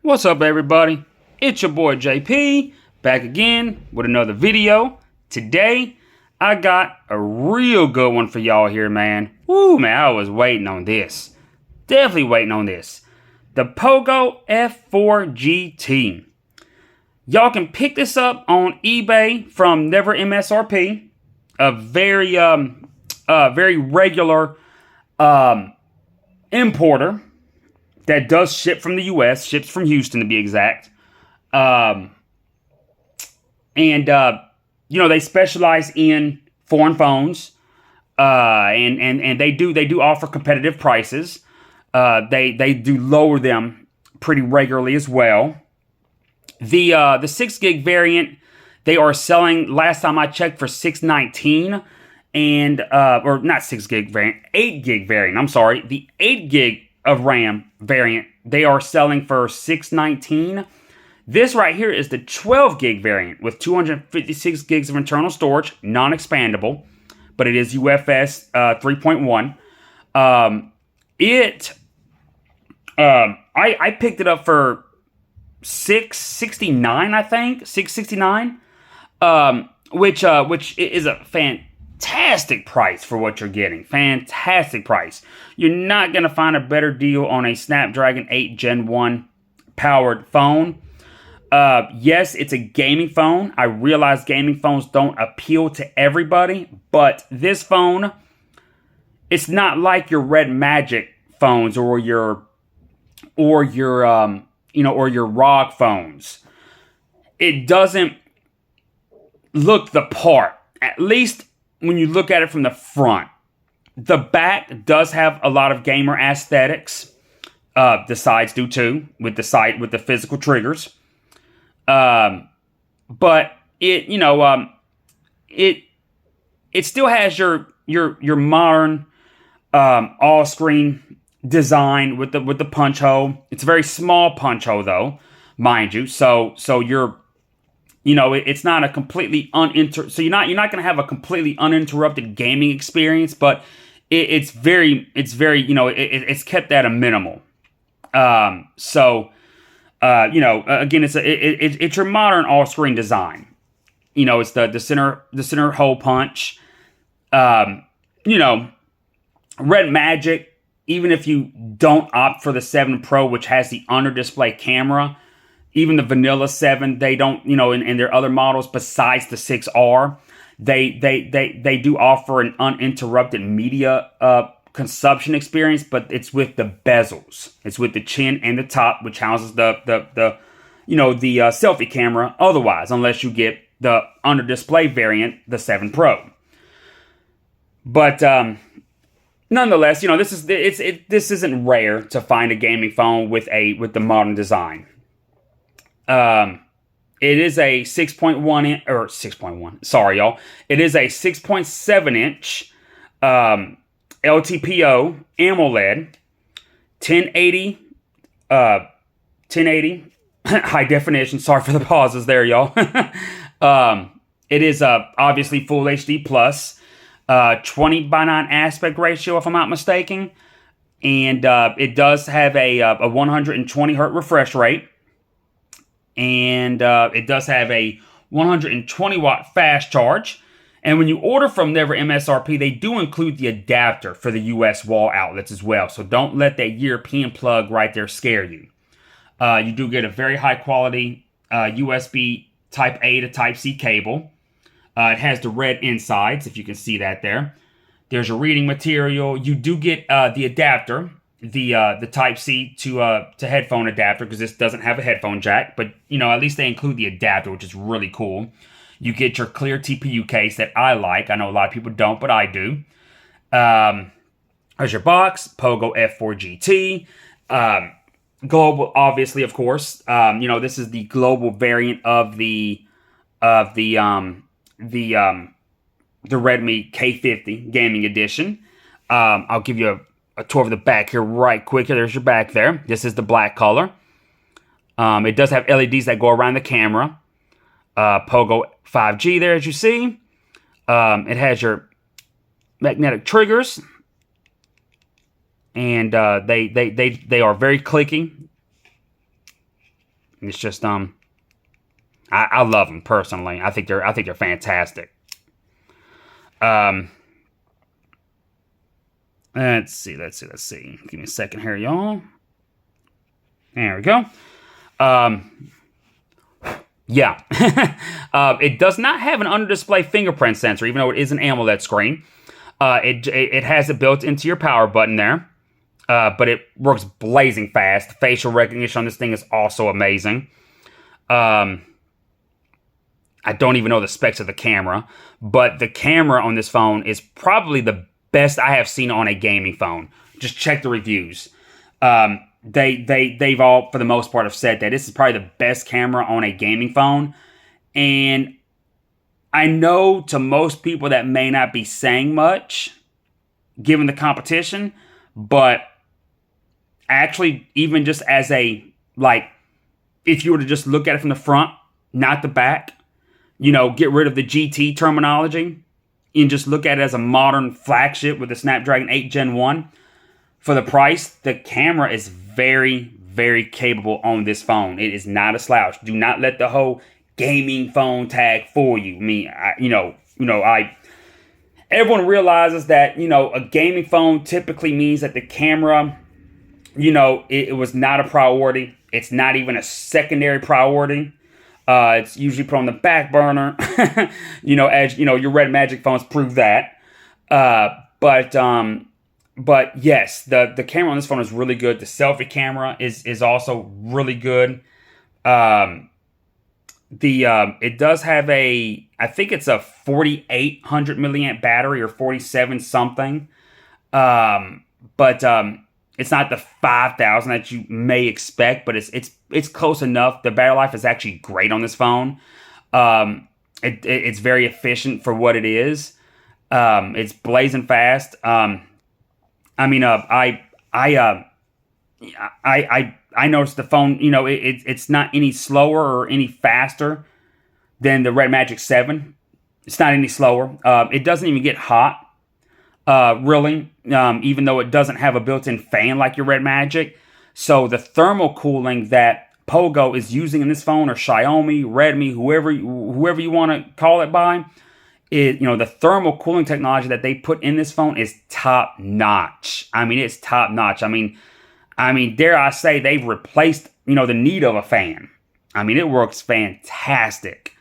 What's up, everybody? It's your boy JP, back again with another video. Today, I got a real good one for y'all here, man. Woo, man, I was waiting on this. Definitely waiting on this. The Poco F4 GT. Y'all can pick this up on eBay from Never MSRP. A very regular importer that does ship from the U.S., ships from Houston to be exact. And they specialize in foreign phones. And they do offer competitive prices. They do lower them pretty regularly as well. The 6 gig variant, they are selling, last time I checked, for $619. And, or not 6 gig variant, 8 gig variant, I'm sorry. The 8 gig of RAM variant, they are selling for $619. This right here is the 12 gig variant with 256 gigs of internal storage, non-expandable, but it is UFS 3.1. I picked it up for $669, I think, $669, which is a fantastic price for what you're getting. Fantastic price. You're not going to find a better deal on a Snapdragon 8 Gen 1 powered phone. Yes, it's a gaming phone. I realize gaming phones don't appeal to everybody, but this phone, it's not like your Red Magic phones or your ROG phones. It doesn't look the part, at least when you look at it from the front. The back does have a lot of gamer aesthetics. The sides do too, with the physical triggers. But it still has your modern all screen design with the punch hole. It's a very small punch hole though, mind you. So it's not a completely so you're not going to have a completely uninterrupted gaming experience, but it's it's kept at a minimal. Again, it's your modern all-screen design. It's the center hole punch. Red Magic, even if you don't opt for the 7 Pro, which has the under-display camera, even the vanilla 7, they don't, in their other models besides the 6R, they do offer an uninterrupted media consumption experience, but it's with the bezels. It's with the chin and the top, which houses the selfie camera. Otherwise, unless you get the under display variant, the 7 Pro. But nonetheless, this isn't rare to find a gaming phone with the modern design. It is a 6.1 inch, or 6.1. Sorry, y'all. It is a 6.7 inch. LTPO AMOLED 1080 high definition. Sorry for the pauses there, y'all. It is obviously full HD plus 20:9 aspect ratio, if I'm not mistaken, and it does have a 120 hertz refresh rate, and it does have a 120 watt fast charge. And when you order from Never MSRP, they do include the adapter for the US wall outlets as well. So don't let that European plug right there scare you. You do get a very high quality USB Type A to Type C cable. It has the red insides, if you can see that there. There's a reading material. You do get the adapter, the Type C to headphone adapter, because this doesn't have a headphone jack. But, at least they include the adapter, which is really cool. You get your clear TPU case that I like. I know a lot of people don't, but I do. There's your box, Poco F4 GT. Global, obviously, of course. This is the global variant of the Redmi K50 gaming edition. I'll give you a tour of the back here right quick. There's your back there. This is the black color. It does have LEDs that go around the camera. Poco 5G there, as you see. It has your magnetic triggers, and they are very clicky. It's just I love them personally. I think they're fantastic. Let's see. Give me a second here, y'all. There we go. Yeah. It does not have an under-display fingerprint sensor, even though it is an AMOLED screen. It has it built into your power button there. But it works blazing fast. Facial recognition on this thing is also amazing. I don't even know the specs of the camera, but the camera on this phone is probably the best I have seen on a gaming phone. Just check the reviews. They've all, for the most part, have said that this is probably the best camera on a gaming phone. And I know to most people that may not be saying much, given the competition, but actually, even just as a, like, if you were to just look at it from the front, not the back, get rid of the GT terminology and just look at it as a modern flagship with the Snapdragon 8 Gen 1. For the price, the camera is very, very capable on this phone. It is not a slouch. Do not let the whole gaming phone tag fool you. I mean, everyone realizes that, a gaming phone typically means that the camera, it was not a priority. It's not even a secondary priority. It's usually put on the back burner, as your Red Magic phones prove that. But yes, the camera on this phone is really good. The selfie camera is also really good. It does have I think it's a 4,800 milliamp battery or 47 something. But it's not the 5,000 that you may expect, but it's close enough. The battery life is actually great on this phone. It's very efficient for what it is. It's blazing fast. I noticed the phone, it's not any slower or any faster than the Red Magic 7. It's not any slower. It doesn't even get hot, really, even though it doesn't have a built-in fan like your Red Magic. So the thermal cooling that Poco is using in this phone, or Xiaomi, Redmi, whoever you want to call it by, the thermal cooling technology that they put in this phone is top notch. I mean, it's top notch. I mean, dare I say, they've replaced, the need of a fan. I mean, it works fantastic.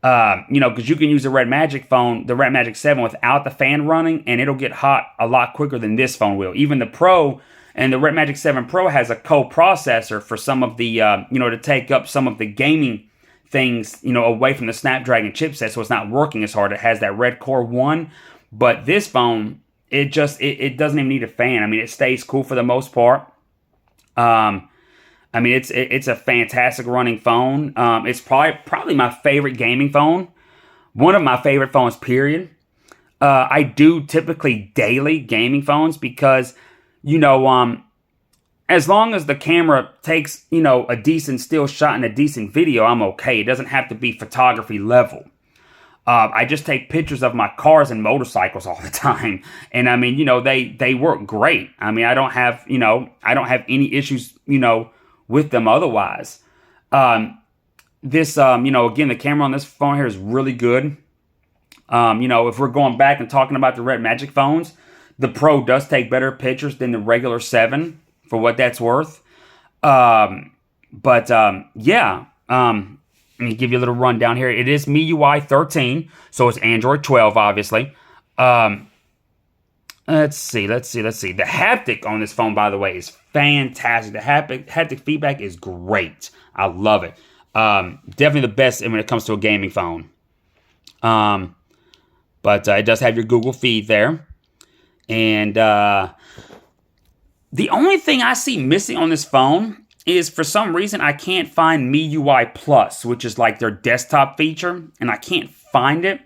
Because you can use the Red Magic phone, the Red Magic 7, without the fan running, and it'll get hot a lot quicker than this phone will. Even the Pro and the Red Magic 7 Pro has a co-processor for some of the, to take up some of the gaming things, away from the Snapdragon chipset, so it's not working as hard. It has that Red Core 1, but this phone, it doesn't even need a fan. I mean, it stays cool for the most part. It's a fantastic running phone. It's probably my favorite gaming phone. One of my favorite phones, period. I do typically daily gaming phones because, as long as the camera takes, a decent still shot and a decent video, I'm okay. It doesn't have to be photography level. I just take pictures of my cars and motorcycles all the time. And I mean, they work great. I mean, I don't have any issues, with them otherwise. Again, the camera on this phone here is really good. If we're going back and talking about the Red Magic phones, the Pro does take better pictures than the regular 7, for what that's worth. Let me give you a little rundown here. It is MIUI 13, so it's Android 12, obviously. Let's see. The haptic on this phone, by the way, is fantastic. The haptic feedback is great. I love it. Definitely the best when it comes to a gaming phone. But it does have your Google feed there. And the only thing I see missing on this phone is, for some reason, I can't find MIUI Plus, which is like their desktop feature, and I can't find it.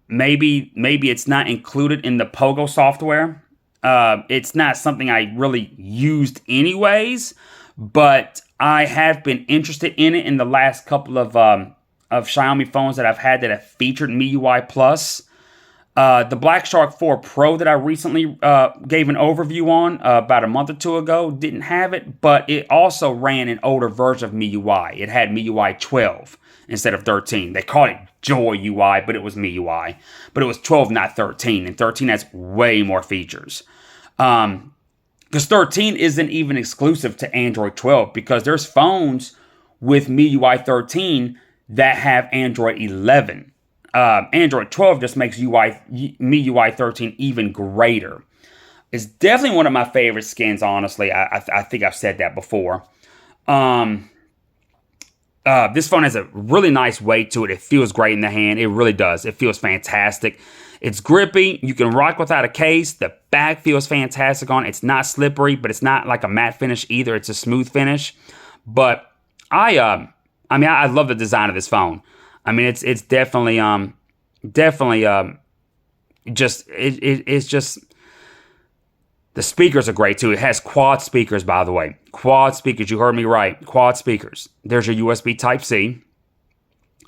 Maybe it's not included in the Poco software. It's not something I really used anyways, but I have been interested in it in the last couple of Xiaomi phones that I've had that have featured MIUI Plus. The Black Shark 4 Pro that I recently gave an overview on about a month or two ago didn't have it, but it also ran an older version of MIUI. It had MIUI 12 instead of 13. They called it Joy UI, but it was MIUI. But it was 12, not 13, and 13 has way more features. Because 13 isn't even exclusive to Android 12, because there's phones with MIUI 13 that have Android 11. Android 12 just makes MIUI 13 even greater. It's definitely one of my favorite skins, honestly. I think I've said that before. This phone has a really nice weight to it. It feels great in the hand. It really does. It feels fantastic. It's grippy. You can rock without a case. The back feels fantastic on it. It's not slippery, but it's not like a matte finish either. It's a smooth finish. But I love the design of this phone. I mean, it's definitely it's just, the speakers are great too. It has quad speakers, by the way. Quad speakers, you heard me right. Quad speakers. There's your USB Type-C,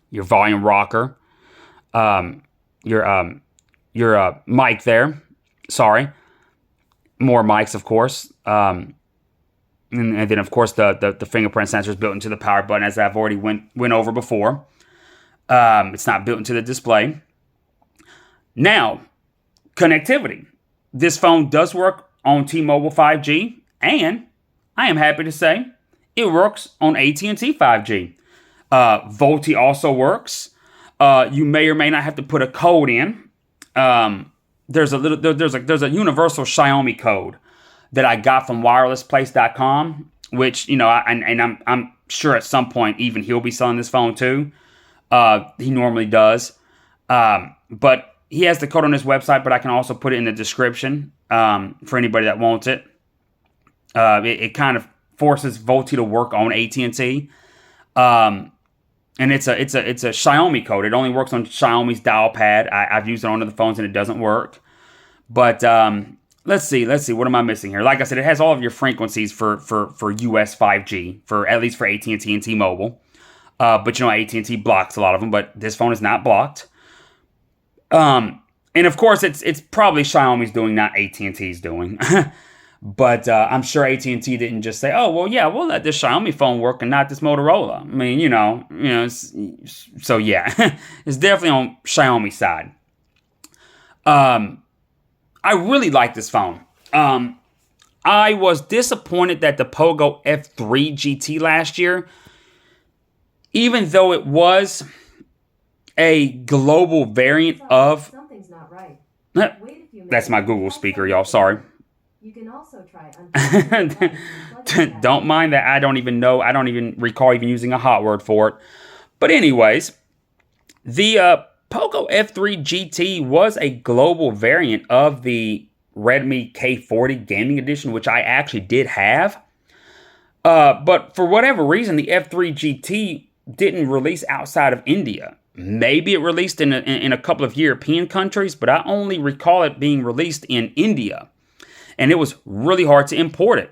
your volume rocker, your mic there. Sorry. More mics, of course. And then, of course, the fingerprint sensor is built into the power button, as I've already went over before. It's not built into the display. Now, connectivity. This phone does work on T-Mobile 5G, and I am happy to say it works on AT&T 5G. VoLTE also works. You may or may not have to put a code in. There's a universal Xiaomi code that I got from wirelessplace.com, which, I'm sure at some point even he'll be selling this phone too. He normally does. But he has the code on his website, but I can also put it in the description for anybody that wants it. It kind of forces VoLTE to work on AT&T. And it's a Xiaomi code. It only works on Xiaomi's dial pad. I've used it on other phones and it doesn't work. But let's see. What am I missing here? Like I said, it has all of your frequencies for US 5G, at least for AT&T and T-Mobile. But AT&T blocks a lot of them, but this phone is not blocked. And of course, it's probably Xiaomi's doing, not AT&T's doing. But I'm sure AT&T didn't just say, "Oh, well, yeah, we'll let this Xiaomi phone work and not this Motorola." I mean, so yeah, it's definitely on Xiaomi's side. I really like this phone. I was disappointed that the Poco F3 GT last year, even though it was a global variant of... Something's not right. That's my Google speaker, y'all. Sorry. You can also try Don't mind that. I don't even recall even using a hot word for it. But anyways, the Poco F3 GT was a global variant of the Redmi K40 Gaming Edition, which I actually did have. But for whatever reason, the F3 GT didn't release outside of India. Maybe it released in a couple of European countries, but I only recall it being released in India. And it was really hard to import it.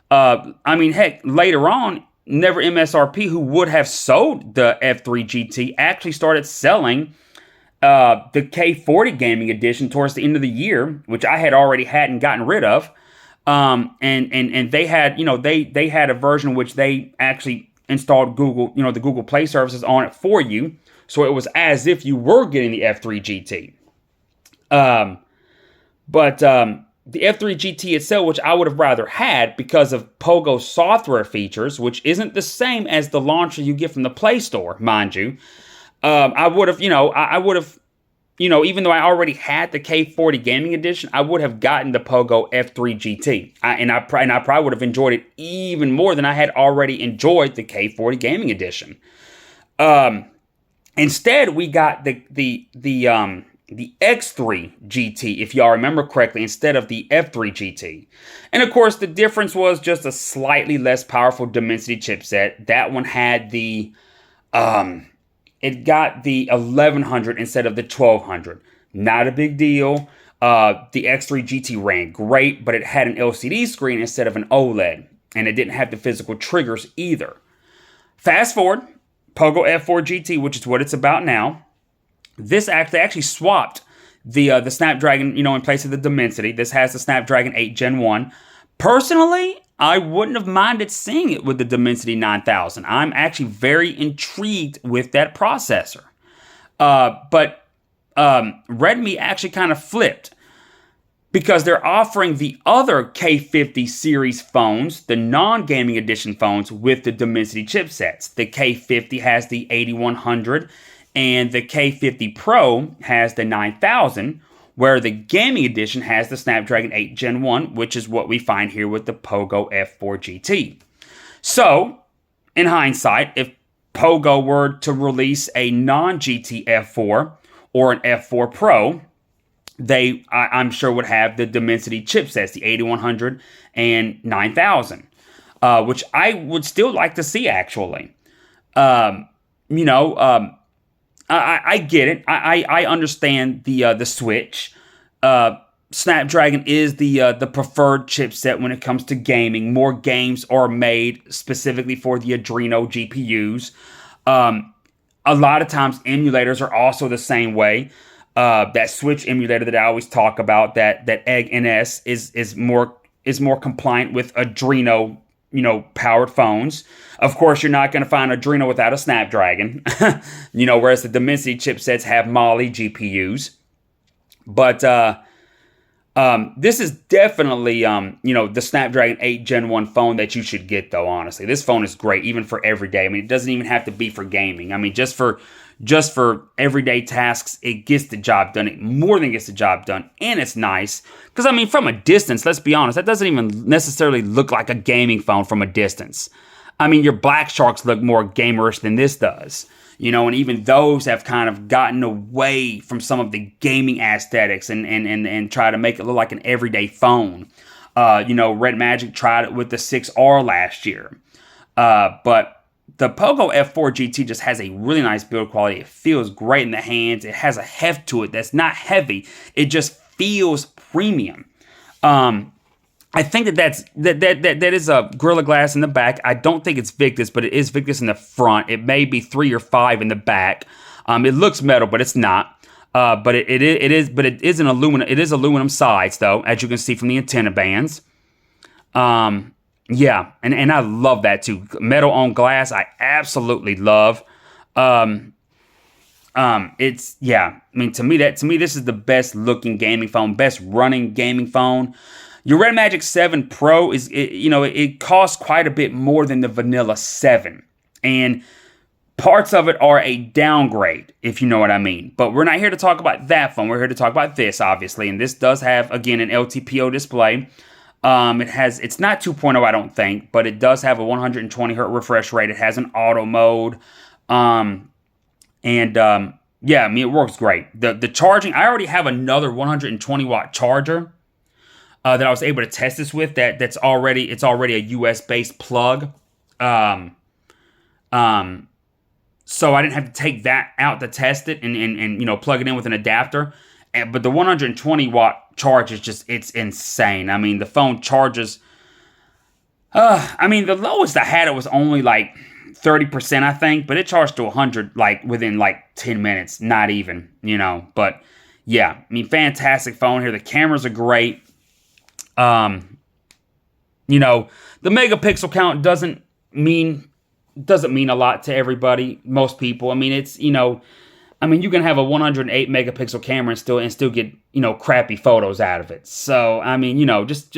Heck, later on, Never MSRP, who would have sold the F3 GT, actually started selling the K40 Gaming Edition towards the end of the year, which I had already had and gotten rid of. And they had, they had a version which they actually installed Google, the Google Play services on it for you. So it was as if you were getting the F3 GT. But the F3 GT itself, which I would have rather had because of Pogo's software features, which isn't the same as the launcher you get from the Play Store, mind you. I would have, even though I already had the K40 Gaming Edition, I would have gotten the Poco F3 GT. I probably would have enjoyed it even more than I had already enjoyed the K40 Gaming Edition. Instead, we got the X3 GT, if y'all remember correctly, instead of the F3 GT. And of course, the difference was just a slightly less powerful Dimensity chipset. That one had it got the 1100 instead of the 1200. Not a big deal. The X3 GT ran great, but it had an LCD screen instead of an OLED. And it didn't have the physical triggers either. Fast forward, Poco F4 GT, which is what it's about now. This actually swapped the Snapdragon, in place of the Dimensity. This has the Snapdragon 8 Gen 1. Personally, I wouldn't have minded seeing it with the Dimensity 9000. I'm actually very intrigued with that processor. But Redmi actually kind of flipped, because they're offering the other K50 series phones, the non-gaming edition phones, with the Dimensity chipsets. The K50 has the 8100, and the K50 Pro has the 9000, where the gaming edition has the Snapdragon 8 Gen 1, which is what we find here with the Poco F4 GT. So, in hindsight, if Poco were to release a non-GT F4 or an F4 Pro, I'm sure would have the Dimensity chipsets, the 8100 and 9000, which I would still like to see, actually. I get it. I understand the switch. Snapdragon is the preferred chipset when it comes to gaming. More games are made specifically for the Adreno GPUs. A lot of times emulators are also the same way. That Switch emulator that I always talk about, that Egg NS is more compliant with Adreno, powered phones. Of course, you're not going to find Adreno without a Snapdragon, whereas the Dimensity chipsets have Mali GPUs. But this is definitely, the Snapdragon 8 Gen 1 phone that you should get, though, honestly. This phone is great, even for everyday. I mean, it doesn't even have to be for gaming. I mean, just for everyday tasks, it gets the job done. It more than gets the job done. And it's nice. Because, I mean, from a distance, let's be honest, that doesn't even necessarily look like a gaming phone from a distance. I mean, your Black Sharks look more gamerish than this does. And even those have kind of gotten away from some of the gaming aesthetics and try to make it look like an everyday phone. Red Magic tried it with the 6R last year. But the Poco F4 GT just has a really nice build quality. It feels great in the hands. It has a heft to it that's not heavy. It just feels premium. I think that is a Gorilla Glass in the back. I don't think it's Victus, but it is Victus in the front. It may be 3 or 5 in the back. It looks metal, but it's not. But it is an aluminum. It is aluminum sides, though, as you can see from the antenna bands. Yeah, and I love that too. Metal on glass, I absolutely love. It's, yeah. I mean, to me, this is the best looking gaming phone, best running gaming phone. Your Red Magic 7 Pro it costs quite a bit more than the vanilla 7, and parts of it are a downgrade, if you know what I mean. But we're not here to talk about that phone. We're here to talk about this, obviously, and this does have, again, an LTPO display. It's not 2.0, I don't think, but it does have a 120 hertz refresh rate. It has an auto mode. Yeah, I mean, it works great. The charging, I already have another 120 watt charger that I was able to test this with. It's already a US based plug. So I didn't have to take that out to test it and plug it in with an adapter. But the 120 watt charge is it's insane. I mean, the phone charges. The lowest I had it was only like 30%, I think, but it charged to 100 like within like 10 minutes, not even, But yeah, I mean, fantastic phone here. The cameras are great. The megapixel count doesn't mean a lot to everybody, most people. I mean, it's, you can have a 108 megapixel camera and still get, crappy photos out of it. So, I mean, just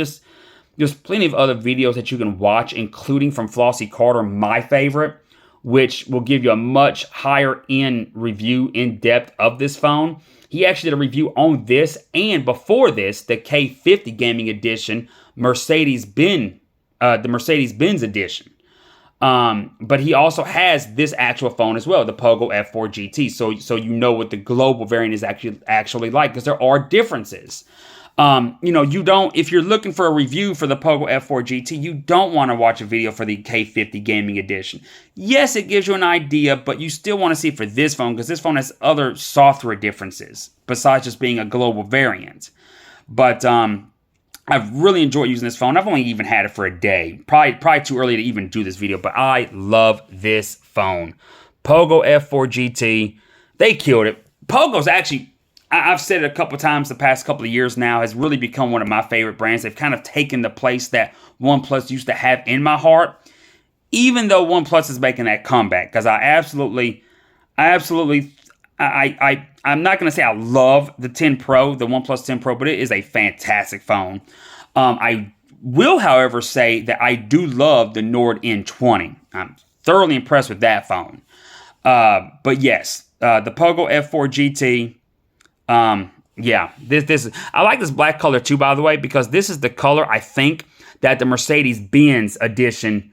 there's plenty of other videos that you can watch, including from Flossie Carter, my favorite, which will give you a much higher end review in depth of this phone. He actually did a review on this, and before this, the K50 Gaming Edition, Mercedes-Benz edition. But he also has this actual phone as well, the Poco F4 GT. So you know what the global variant is actually like, because there are differences. If you're looking for a review for the Poco F4 GT, you don't want to watch a video for the K50 Gaming Edition. Yes, it gives you an idea, but you still want to see it for this phone, because this phone has other software differences besides just being a global variant. But I've really enjoyed using this phone. I've only even had it for a day. Probably too early to even do this video, but I love this phone. Poco F4 GT, they killed it. Poco's actually, I've said it a couple times the past couple of years now, has really become one of my favorite brands. They've kind of taken the place that OnePlus used to have in my heart, even though OnePlus is making that comeback. Because I'm not going to say I love the 10 Pro, the OnePlus 10 Pro, but it is a fantastic phone. I will, however, say that I do love the Nord N20. I'm thoroughly impressed with that phone. But yes, the Poco F4 GT. Yeah, this I like this black color too, by the way, because this is the color I think that the Mercedes-Benz edition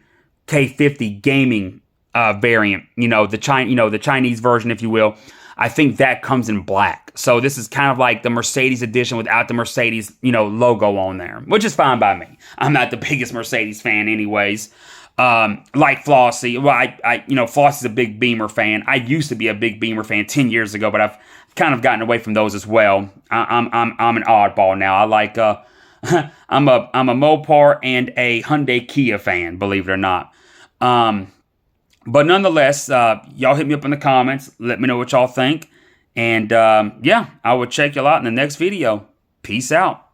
K50 gaming variant, the Chinese version, if you will. I think that comes in black. So this is kind of like the Mercedes edition without the Mercedes, logo on there, which is fine by me. I'm not the biggest Mercedes fan anyways. Like Flossie. Well, Flossie's a big Beamer fan. I used to be a big Beamer fan 10 years ago, but I've kind of gotten away from those as well. I'm an oddball now. I like I'm a Mopar and a Hyundai Kia fan, believe it or not. But nonetheless, y'all hit me up in the comments. Let me know what y'all think. And yeah, I will check y'all out in the next video. Peace out.